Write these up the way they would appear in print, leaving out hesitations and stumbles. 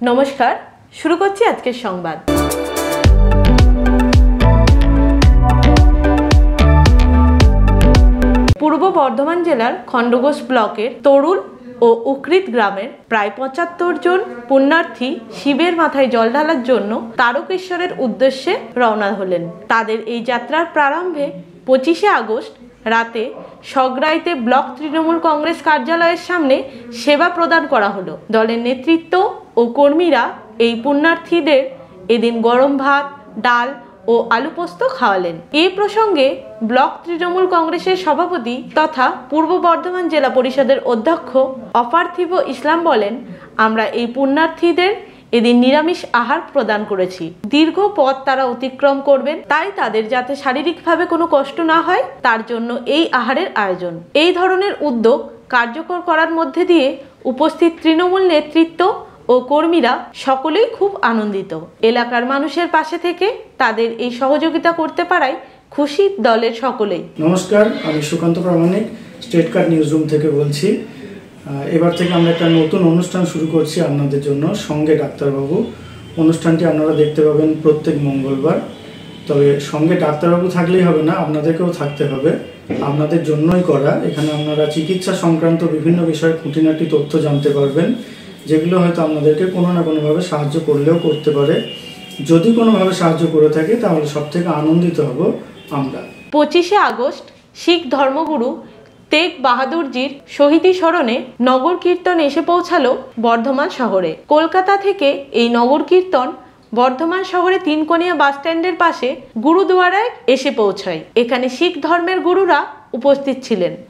नमस्कार, शुरू करছি আজকের সংবাদ। পূর্ব বর্ধমান জেলার খণ্ডঘোষ ব্লকের তরুল ও উকৃত গ্রামের প্রায় ৭৫ জন পুণ্যার্থী শিবের মাথায় জল ঢালার জন্য তারকেশ্বরের উদ্দেশ্যে রওনা হলেন। তাদের এই যাত্রার প্রারম্ভে ২৫শে আগস্ট রাতে সগড়াইতে ব্লক তৃণমূল কংগ্রেস কার্যালয়ের সামনে সেবা প্রদান করা হলো। দলের নেতৃত্ব ও কর্মীরা এই পুণ্যার্থীদের এদিন গরম ভাত, ডাল ও আলু পোস্ত খাওয়ালেন। এই প্রসঙ্গে ব্লক তৃণমূল কংগ্রেসের সভাপতি তথা পূর্ব বর্ধমান জেলা পরিষদের অধ্যক্ষ অপার্থিব ইসলাম বলেন, আমরা এই পুণ্যার্থীদের এদিন নিরামিষ আহার প্রদান করেছি। দীর্ঘ পথ তারা অতিক্রম করবেন, তাই তাদের যাতে শারীরিকভাবে কোনো কষ্ট না হয় তার জন্য এই আহারের আয়োজন। এই ধরনের উদ্যোগ কার্যকর করার মধ্যে দিয়ে উপস্থিত তৃণমূল নেতৃত্ব ও কর্মীরা সকলেই খুব আনন্দিত। এলাকার মানুষের পাশে থেকে তাদের এই সহযোগিতা করতে পারায় খুশি দলের সকলেই। নমস্কার, আমি সুকান্ত প্রামাণিক স্টেট কার্ড নিউজ রুম থেকে বলছি। এবার থেকে আমরা একটা নতুন অনুষ্ঠান শুরু করছি আপনাদের জন্য, সঙ্গে ডাক্তারবাবু। অনুষ্ঠানটি আপনারা দেখতে পাবেন প্রত্যেক মঙ্গলবার। তবে সঙ্গে ডাক্তারবাবু থাকলেই হবে না, আপনাদেরকেও থাকতে হবে। আপনাদের জন্যই করা। এখানে আপনারা চিকিৎসা সংক্রান্ত বিভিন্ন বিষয়ে খুঁটিনাটি তথ্য জানতে পারবেন, যেগুলো হয়তো আপনাদেরকে কোনো না কোনোভাবে সাহায্য করলেও করতে পারে। যদি কোনোভাবে সাহায্য করে থাকে তাহলে সব থেকে আনন্দিত হব আমরা। ২৫শে আগস্ট শিখ ধর্মগুরু তেগ বাহাদুরজির শহীদী স্মরণে নগর কীর্তন এসে পৌঁছালো বর্ধমান শহরে। কলকাতা থেকে এই নগর কীর্তন বর্ধমান শহরে তিনকোনিয়া বাস স্ট্যান্ডের পাশে গুরুদুয়ারায় এসে পৌঁছায়। এখানে শিখ ধর্মের গুরুরা উপস্থিত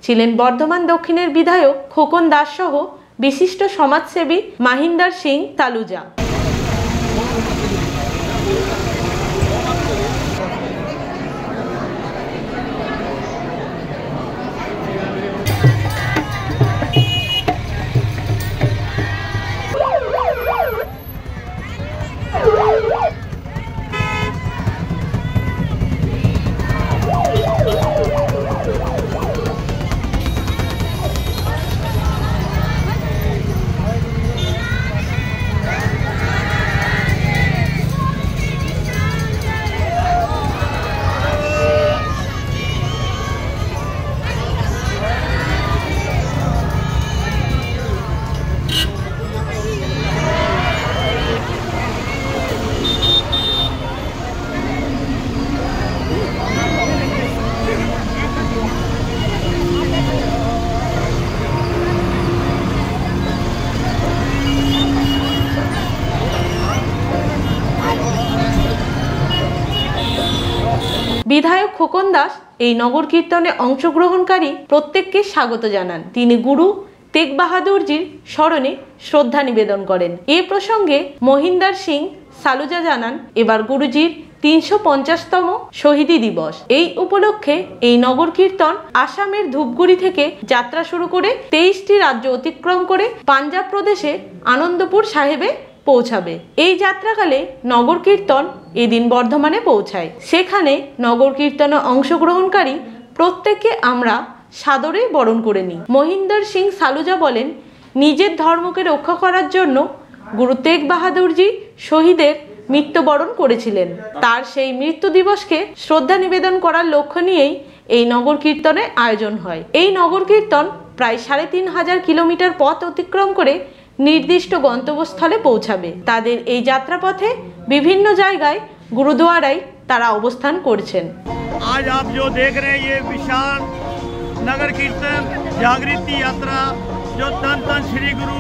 ছিলেন বর্ধমান দক্ষিণের বিধায়ক খোকন দাস সহ বিশিষ্ট সমাজসেবী মাহিন্দার সিং তালুজা। বিধায়ক খোকন দাস এই নগর কীর্তনে অংশগ্রহণকারী প্রত্যেককে স্বাগত জানান। তিনি গুরু তেগ বাহাদুরজির স্মরণে শ্রদ্ধা নিবেদন করেন। এ প্রসঙ্গে মহিন্দার সিং সালুজা জানান, এবার গুরুজির ৩৫০তম শহীদী দিবস। এই উপলক্ষে এই নগর কীর্তন আসামের ধূপগুড়ি থেকে যাত্রা শুরু করে ২৩টি রাজ্য অতিক্রম করে পাঞ্জাব প্রদেশে আনন্দপুর সাহেবে পৌঁছাবে। এই যাত্রাকালে নগর কীর্তন এদিন বর্ধমানে পৌঁছায়। সেখানে নগর কীর্তনে অংশগ্রহণকারী প্রত্যেককে আমরা সাদরে বরণ করে নিই। মহিন্দর সিং সালুজা বলেন, নিজের ধর্মকে রক্ষা করার জন্য গুরু তেগ বাহাদুরজি শহীদের মৃত্যুবরণ করেছিলেন। তার সেই মৃত্যু দিবসকে শ্রদ্ধা নিবেদন করার লক্ষ্য নিয়েই এই নগর কীর্তনের আয়োজন হয়। এই নগর কীর্তন প্রায় ৩৫০০ কিলোমিটার পথ অতিক্রম করে নির্দিষ্ট গন্তব্যস্থলে পৌঁছাবে। তাদের এই যাত্রাপথে বিভিন্ন জায়গায় গুরুদ্বারায় তারা অবস্থান করছেন। आज आप जो देख रहे हैं ये विशाल नगर कीर्तन जागृति यात्रा जो धन धन श्री गुरु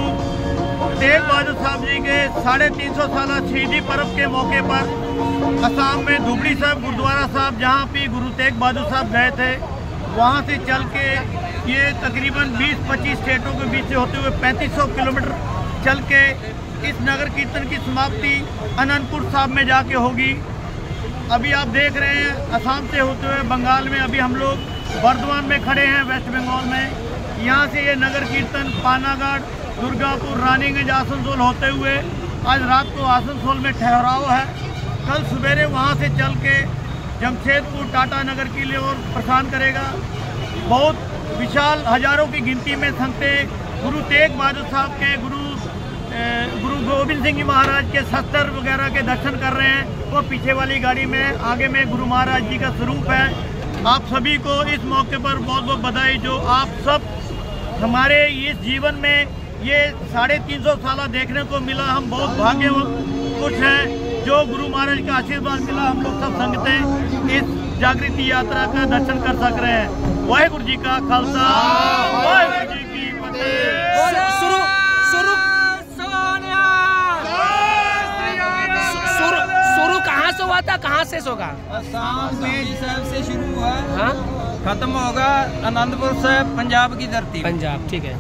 तेग बहादुर साहब जी के 350 साल शहीदी पर्व के मौके पर असम में धुबड़ी साहब गुरुद्वारा साहब जहाँ पे गुरु तेग बहादुर साहब गए थे, वहाँ से चल के ये तकरीबन 20-25 स्टेटों के बीच से होते हुए 3500 किलोमीटर चल के इस नगर कीर्तन की समाप्ति अनंतपुर साहब में जाके होगी। अभी आप देख रहे हैं असम से होते हुए बंगाल में, अभी हम लोग बर्धमान में खड़े हैं वेस्ट बंगाल में। यहाँ से ये नगर कीर्तन पानागढ़, दुर्गापुर, रानीगंज, आसनसोल होते हुए आज रात को आसनसोल में ठहराव है। कल सवेरे वहाँ से चल के जमशेदपुर टाटा नगर के लिए और प्रस्थान करेगा। बहुत विशाल हजारों की गिनती में संगते गुरु तेग बहादुर साहब के गुरु गोविंद सिंह जी महाराज के शस्त्र वगैरह के दर्शन कर रहे हैं। वो पीछे वाली गाड़ी में आगे में गुरु महाराज जी का स्वरूप है। आप सभी को इस मौके पर बहुत बहुत बधाई, जो आप सब हमारे इस जीवन में ये 350 साल देखने को मिला। हम बहुत भाग्य कुछ हैं जो गुरु महाराज का आशीर्वाद मिला। हम लोग सब संगते इस जागृति यात्रा का दर्शन कर सक रहे हैं। वाहेगुरु जी का खालसा, वाहेगुरु जी की फतेह। शुरू कहाँ से हुआ था, कहाँ से होगा? असम में से शुरू हुआ, हाँ, खत्म होगा आनंदपुर से, पंजाब की धरती। पंजाब, ठीक है।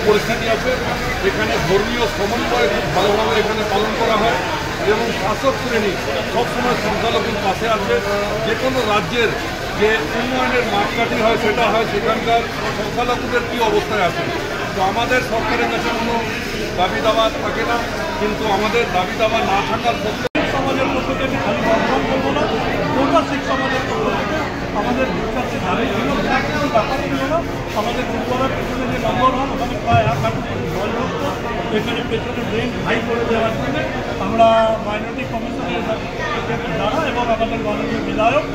পরিস্থিতি আছে যেখানে ধর্মীয় সমন্বয় খুব ভালোভাবে এখানে পালন করা হয় এবং শাসক শ্রেণী সবসময় সংখ্যালঘুর পাশে আছে। যে কোনো রাজ্যের যে উন্নয়নের মাপকাঠি হয় সেটা হয় সেখানকার সংখ্যালঘুদের কী অবস্থায় আছে। তো আমাদের সরকারের কাছে কোনো দাবি দাবা থাকে না, কিন্তু আমাদের দাবি দাবা না থাকার সত্ত্বেও সমাজের পক্ষ থেকে খালি বর্জন করবো না, গোটা শিখ সমাজের পক্ষ থেকে আমাদের কাছে দাবি ছিল, কিছু ব্যাপার ছিল না। আমাদের ফুটবলের পেছনে যে নম্বর হন ওখানে প্রায় 1 হাজার জল ঢুকত, এখানে পেছনে ড্রেন হাই করে দেওয়ার জন্য আমরা মাইনরিটি কমিশনের দ্বারা এবং আমাদের মাননীয় বিধায়ক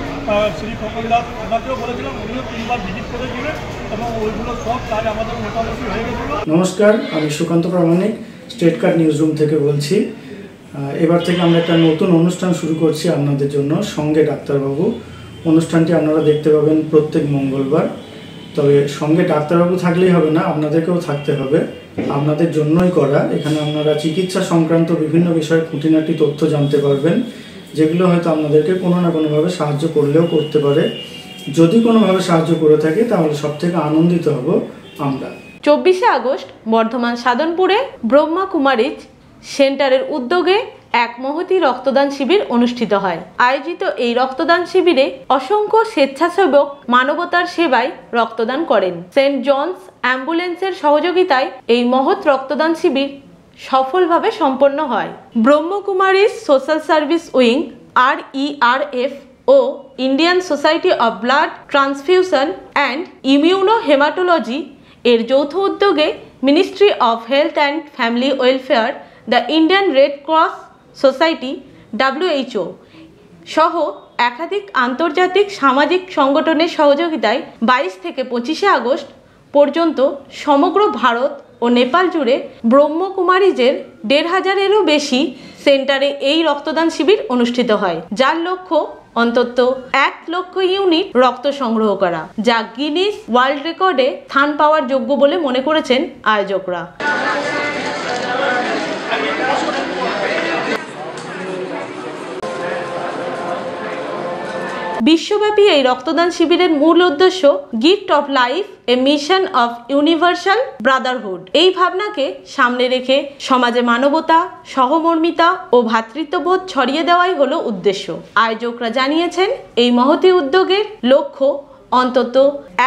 শ্রী খোকন দাস ওনাকেও বলেছিলাম, উনিও 3 বার ভিজিট করেছিলেন এবং ওইগুলো সব কাজ আমাদের মোটামুটি হয়ে গেছিল। নমস্কার, আমি সুকান্ত প্রামাণিক স্টেট কার্ড নিউজ রুম থেকে বলছি। এবার থেকে আমরা একটা নতুন অনুষ্ঠান শুরু করছি আপনাদের জন্য, সঙ্গে ডাক্তারবাবু। অনুষ্ঠানটি আপনারা দেখতে পাবেন প্রত্যেক মঙ্গলবার। তবে সঙ্গে ডাক্তারবাবু থাকলেই হবে না, আপনাদেরকেও থাকতে হবে। আপনাদের জন্যই করা। এখানে আপনারা চিকিৎসা সংক্রান্ত বিভিন্ন বিষয়ে খুঁটিনাটি তথ্য জানতে পারবেন, যেগুলো হয়তো আপনাদেরকে কোনো না কোনোভাবে সাহায্য করলেও করতে পারে। যদি কোনোভাবে সাহায্য করে থাকে তাহলে সবথেকে আনন্দিত হব আমরা। 24শে আগস্ট বর্ধমান সাধনপুরে ব্রহ্মা কুমারিজ সেন্টারের উদ্যোগে এক মহতী রক্তদান শিবির অনুষ্ঠিত হয়। আয়োজিত এই রক্তদান শিবিরে অসংখ্য স্বেচ্ছাসেবক মানবতার সেবায় রক্তদান করেন। সেন্ট জনস অ্যাম্বুলেন্সের সহযোগিতায় এই মহৎ রক্তদান শিবির সফলভাবে সম্পন্ন হয়। Brahma Kumaris social service wing RERF ও Indian society of blood transfusion and immunohaematology এর যৌথ উদ্যোগে ministry of health and family welfare, the Indian red cross society WHO সহ একাধিক আন্তর্জাতিক সামাজিক সংগঠনের সহযোগিতায় 22 থেকে 25শে আগস্ট পর্যন্ত সমগ্র ভারত ও নেপাল জুড়ে ব্রহ্মকুমারিজের 1500-এরও বেশি সেন্টারে এই রক্তদান শিবির অনুষ্ঠিত হয়, যার লক্ষ্য অন্তত 1 লক্ষ ইউনিট রক্ত সংগ্রহ করা, যা গিনিস ওয়ার্ল্ড রেকর্ডে স্থান পাওয়ার যোগ্য বলে মনে করেছেন আয়োজকরা। বিশ্বব্যাপী এই রক্তদান শিবিরের মূল উদ্দেশ্য gift of life, A mission of universal Brotherhood. এই ভাবনাকে সামনে রেখে সমাজে মানবতা, সহমর্মিতা ও ভ্রাতৃত্ববোধ ছড়িয়ে দেওয়াই হলো উদ্দেশ্য। আয়োজকরা জানিয়েছেন, এই মহতী উদ্যোগের লক্ষ্য অন্তত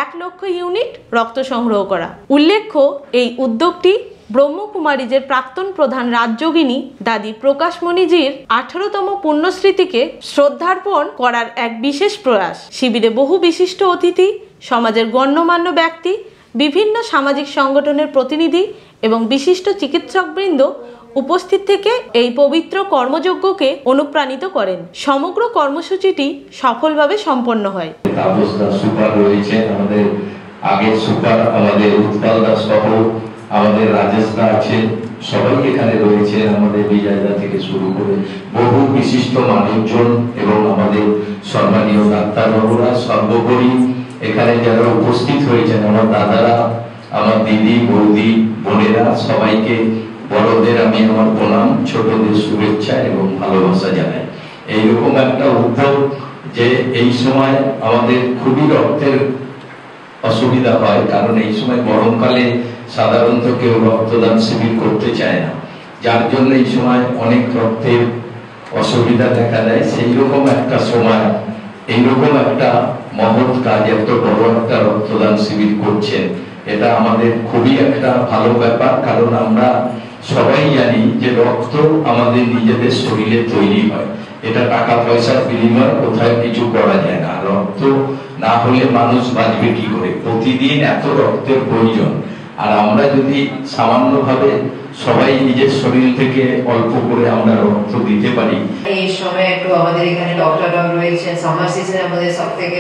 1 লক্ষ ইউনিট রক্ত সংগ্রহ করা। উল্লেখ্য, এই উদ্যোগটি ব্রহ্মকুমারিজের প্রাক্তন প্রধান রাজযোগিনী দাদি প্রকাশমণিজির 18তম পুণ্যস্মৃতিকে শ্রদ্ধার্পণ করার এক বিশেষ প্রয়াস। শিবিরে বহু বিশিষ্ট অতিথি, সমাজের গণ্যমান্য ব্যক্তি, বিভিন্ন সামাজিক সংগঠনের প্রতিনিধি এবং বিশিষ্ট চিকিৎসকবৃন্দ উপস্থিত থেকে এই পবিত্র কর্মযজ্ঞকে অনুপ্রাণিত করেন। সমগ্র কর্মসূচিটি সফলভাবে সম্পন্ন হয়। আগের সুপার আমাদের উৎপল দাস সহ আমাদের রাজেশদা আছেন, সবাই এখানে রয়েছে, আমাদের বিজয়দা থেকে শুরু করে বহু বিশিষ্ট মানুষজন এবং আমাদের সম্মানীয় ডাক্তারবাবুরা, সর্বোপরি এখানে যারা উপস্থিত হয়েছেন আমার দাদারা, আমার দিদি, বৌদি, বোনেরা, সবাইকে বড়দের আমি আমার প্রণাম, ছোটদের শুভেচ্ছা এবং ভালোবাসা জানাই। এইরকম একটা উদ্যোগ যে এই সময় আমাদের খুবই রক্তের অসুবিধা হয়, কারণ এই সময় গরমকালে সাধারণত কেউ রক্তদান শিবির করতে চায় না, যার জন্য এই সময় অনেক রক্তের অসুবিধা দেখা দেয়। সেই রকম একটা সময় এইরকম একটা মহৎ কাজ, এত বড় একটা রক্তদান শিবির করছেন, এটা আমাদের খুবই একটা ভালো ব্যাপার। কারণ আমরা সবাই জানি যে রক্ত আমাদের নিজেদের শরীরে তৈরি হয়, এটা টাকা পয়সার বিনিময়ে কোথায় কিছু করা যায় না। রক্ত না হলে মানুষ বাঁচবে কি করে? প্রতিদিন এত রক্তের প্রয়োজন, আর আমরা যদি সামান্যভাবে সবাই নিজের শরীর থেকে অল্প করে আমরা রক্ত দিতে পারি। এই সময় একটু আমাদের এখানে ডক্টররাও রয়েছে, সামার সিজনে আমাদের সব থেকে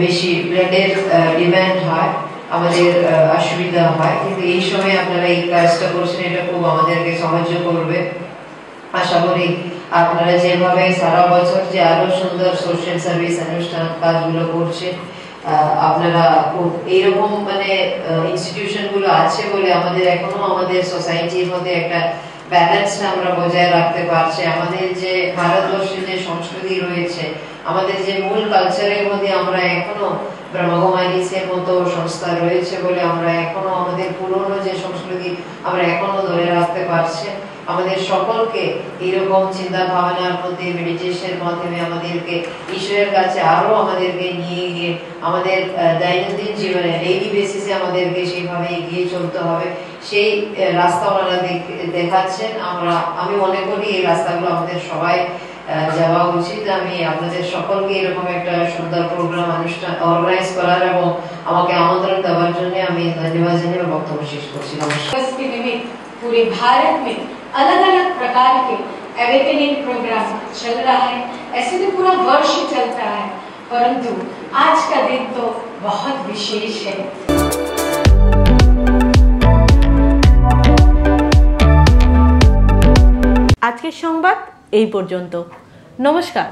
বেশি ব্লাডের ডিমান্ড হয়, আমাদের অসুবিধা হয়, কিন্তু এই সময় আপনারা এই কাজটা করছেন, এটা খুব আমাদেরকে সাহায্য করবে। আশা করি আপনারা যেভাবে সারা বছর যে আরো সুন্দর সোশ্যাল সার্ভিস অনুষ্ঠান কাজগুলো করছেন, আপনারা এইরকম মানে ইনস্টিটিউশন গুলো আছে বলে আমাদের এখনো আমাদের সোসাইটির মধ্যে একটা ব্যালেন্সটা আমরা বজায় রাখতে পারছি। আমাদের যে ভারতবর্ষে যে সংস্কৃতি রয়েছে, আমাদের যে মূল কালচারের মধ্যে আমরা এখনো ব্রহ্মকুমারীসের মতো সংস্থা রয়েছে বলে আমরা এখনো আমাদের পুরনো যে সংস্কৃতি আমরা এখনো ধরে রাখতে পারছি। আমাদের সকলকে এরকম চিন্তা ভাবনার মধ্যে মেডিটেশনের মাধ্যমে আমাদেরকে ঈশ্বরের কাছে আরো আমাদেরকে নিয়ে গিয়ে আমাদের দৈনন্দিন জীবনে ডেইলি বেসিসে আমাদেরকে সেইভাবে এগিয়ে চলতে হবে, সেই রাস্তা ওনারা দেখাচ্ছেন। আমি মনে করি এই রাস্তাগুলো আমাদের সবাই যাওয়া উচিত। আমি আপনাদের সকলকে এরকম একটা সুন্দর প্রোগ্রাম অনুষ্ঠান অর্গানাইজ করার এবং আমাকে আমন্ত্রণ দেওয়ার জন্য আমি ধন্যবাদ জানিয়ে বক্তব্য শেষ করছি। নমস্কার। पूरे भारत में अलग अलग प्रकार के अवेकनिंग प्रोग्राम चल रहा है। ऐसे तो पूरा वर्ष चलता है, परंतु आज का दिन तो बहुत विशेष है। আজকের সংবাদ এই পর্যন্ত। নমস্কার।